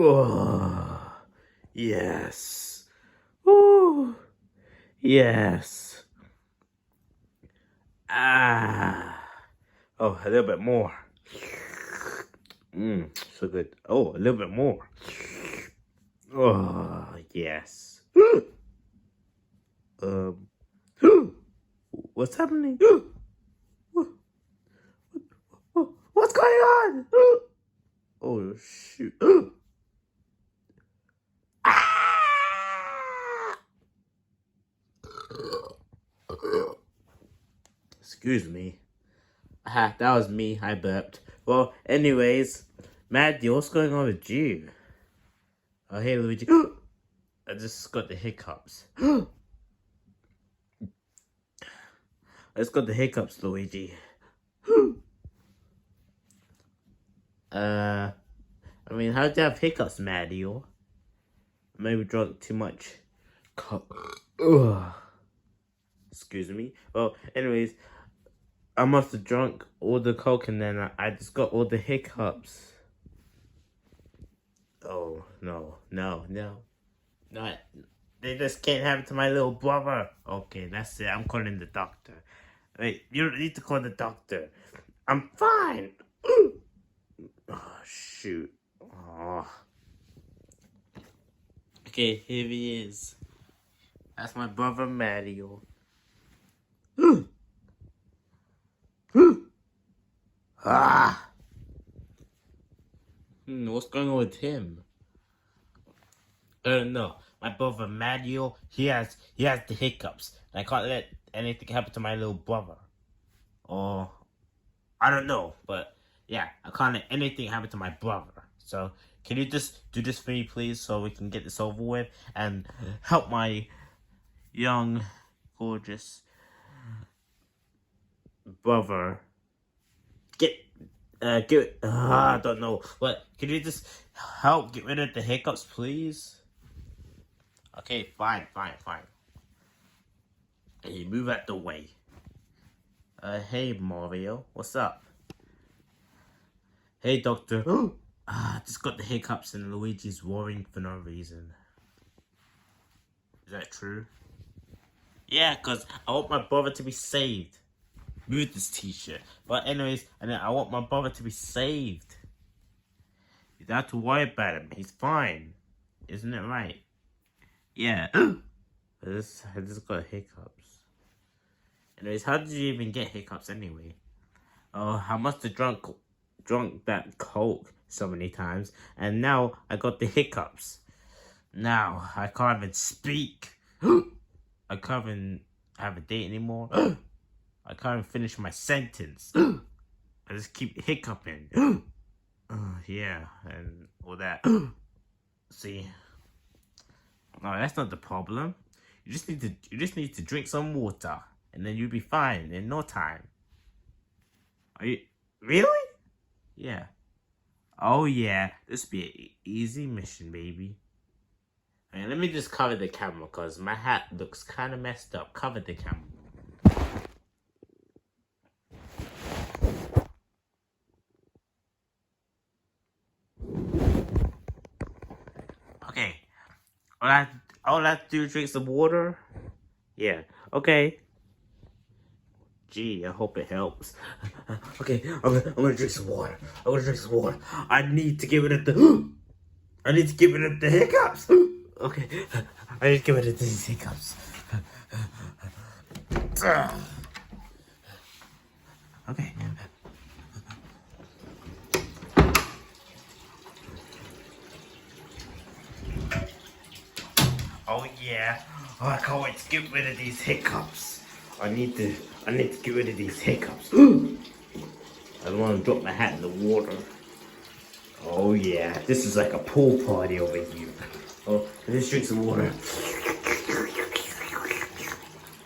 Oh, yes. Oh, yes. Ah. Oh, a little bit more. So good. Oh, a little bit more. Oh, yes. um, what's happening? What's going on? Oh, shoot. Ah! Excuse me. Ah, that was me. I burped. Well, anyways, Maddie, what's going on with you? Oh, hey, Luigi. I just got the hiccups. I just got the hiccups, Luigi. I mean, how'd you have hiccups, Maddie? Maybe drunk too much. Ugh. Excuse me. Well, anyways, I must have drunk all the coke and then I just got all the hiccups. Oh, no. Not. They just can't have it to my little brother. Okay, that's it. I'm calling the doctor. Wait, you don't need to call the doctor. I'm fine. Oh, shoot. Oh. Okay, here he is. That's my brother Mario. Ah. What's going on with him? I don't know. My brother Mario, he has the hiccups. I can't let anything happen to my little brother. Or I don't know, but yeah, I can't let anything happen to my brother. So can you just do this for me, please, so we can get this over with and help my young, gorgeous brother I don't know, but can you just help get rid of the hiccups, please? Okay, fine. Hey, move out the way. Hey Mario, what's up? Hey doctor. Just got the hiccups and Luigi's worrying for no reason. Is that true? Yeah, cause I want my brother to be saved. Move this t-shirt. But anyways, and then I want my brother to be saved. You don't have to worry about him. He's fine. Isn't it right? Yeah. I just got hiccups. Anyways, how did you even get hiccups anyway? Oh, I must have drunk that coke so many times, and now I got the hiccups. Now I can't even speak. I can't even have a date anymore. I can't even finish my sentence. I just keep hiccuping. Yeah, and all that. See, no, that's not the problem. You just need to drink some water, and then you'll be fine in no time. Are you really? Yeah. Oh yeah, this will be an easy mission, baby. And let me just cover the camera, cause my hat looks kind of messed up. Cover the camera. Okay. All I have to do is drink some water. Yeah. Okay. Gee, I hope it helps. Okay, I'm gonna drink some water. I need to get rid of the. I need to get rid of the hiccups. Okay, I need to get rid of these hiccups. Okay. Oh yeah. Oh, I can't wait to get rid of these hiccups. I need to get rid of these hiccups. I don't want to drop my hat in the water. Oh yeah, this is like a pool party over here. Oh, let's drink some water.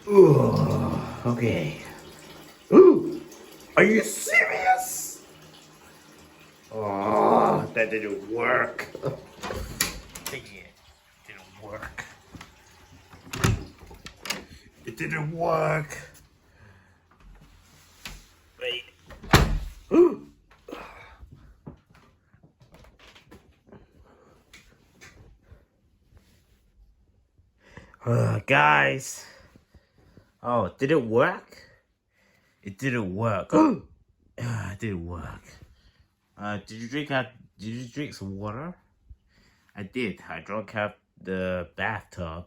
Ooh, okay. Ooh, are you serious? Oh, that didn't work. Didn't work. It didn't work. Wait. Ooh. Guys. Oh, did it work? It didn't work. It didn't work. Did you drink some water? I did. I drank out the bathtub.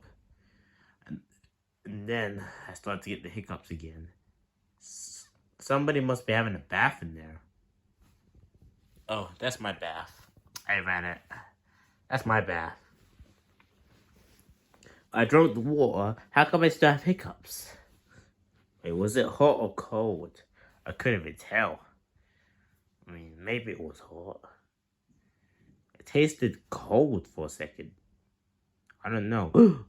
And then I started to get the hiccups again. Somebody must be having a bath in there. Oh, that's my bath. I ran it. That's my bath. I drank the water. How come I still have hiccups? Wait, was it hot or cold? I couldn't even tell. I mean, maybe it was hot. It tasted cold for a second. I don't know.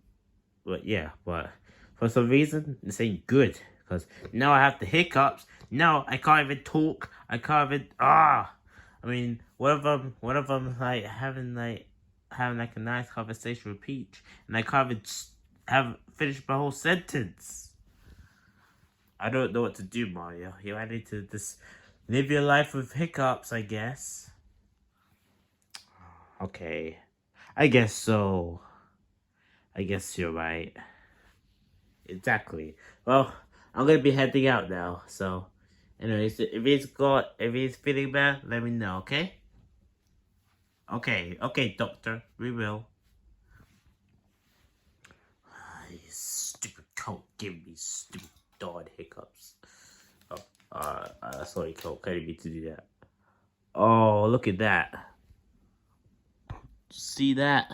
But yeah, but for some reason, this ain't good. Because now I have the hiccups. Now I can't even talk. I can't even, I mean, what if I'm like having like a nice conversation with Peach, and I can't even finish my whole sentence. I don't know what to do, Mario. You need to just live your life with hiccups, I guess. Okay, I guess so. I guess you're right. Exactly. Well, I'm gonna be heading out now. So, anyways, if he's feeling bad, let me know. Okay. Okay, doctor. We will. You stupid coat, give me stupid dog hiccups. Oh, sorry, Coke. I didn't mean to do that. Oh, look at that. See that?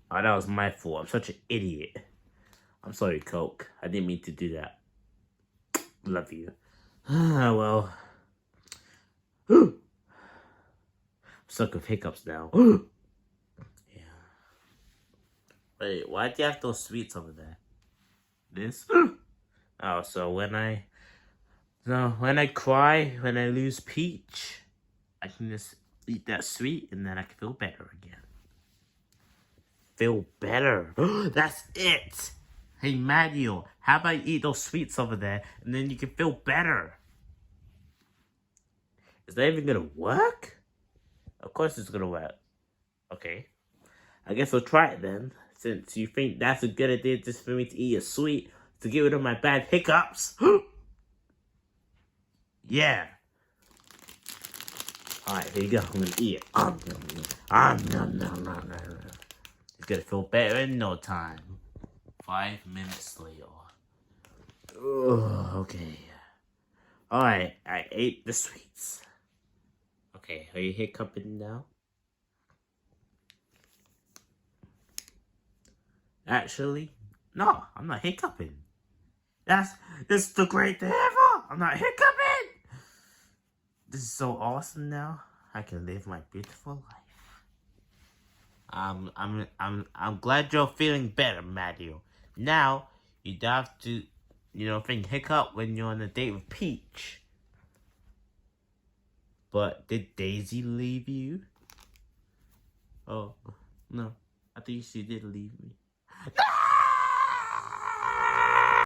Oh, that was my fault. I'm such an idiot. I'm sorry, Coke. I didn't mean to do that. Love you. Well. I'm stuck with hiccups now. Yeah. Wait, why do you have those sweets over there? This? Oh, so when I cry, when I lose Peach, I can just eat that sweet and then I can feel better again. Feel better. That's it. Hey, Mario, how about you eat those sweets over there and then you can feel better? Is that even gonna work? Of course it's gonna work. Okay. I guess we'll try it then. Since you think that's a good idea just for me to eat a sweet to get rid of my bad hiccups. Yeah. Alright, here you go. I'm gonna eat it. It's gonna feel better in no time. 5 minutes later. Okay. Alright, I ate the sweets. Okay, are you hiccuping now? Actually, no, I'm not hiccuping. This is the great thing ever! I'm not hiccuping! This is so awesome now. I can live my beautiful life. I'm glad you're feeling better, Mario. Now you don't have to, think hiccup when you're on a date with Peach. But did Daisy leave you? Oh no, I think she did leave me. No!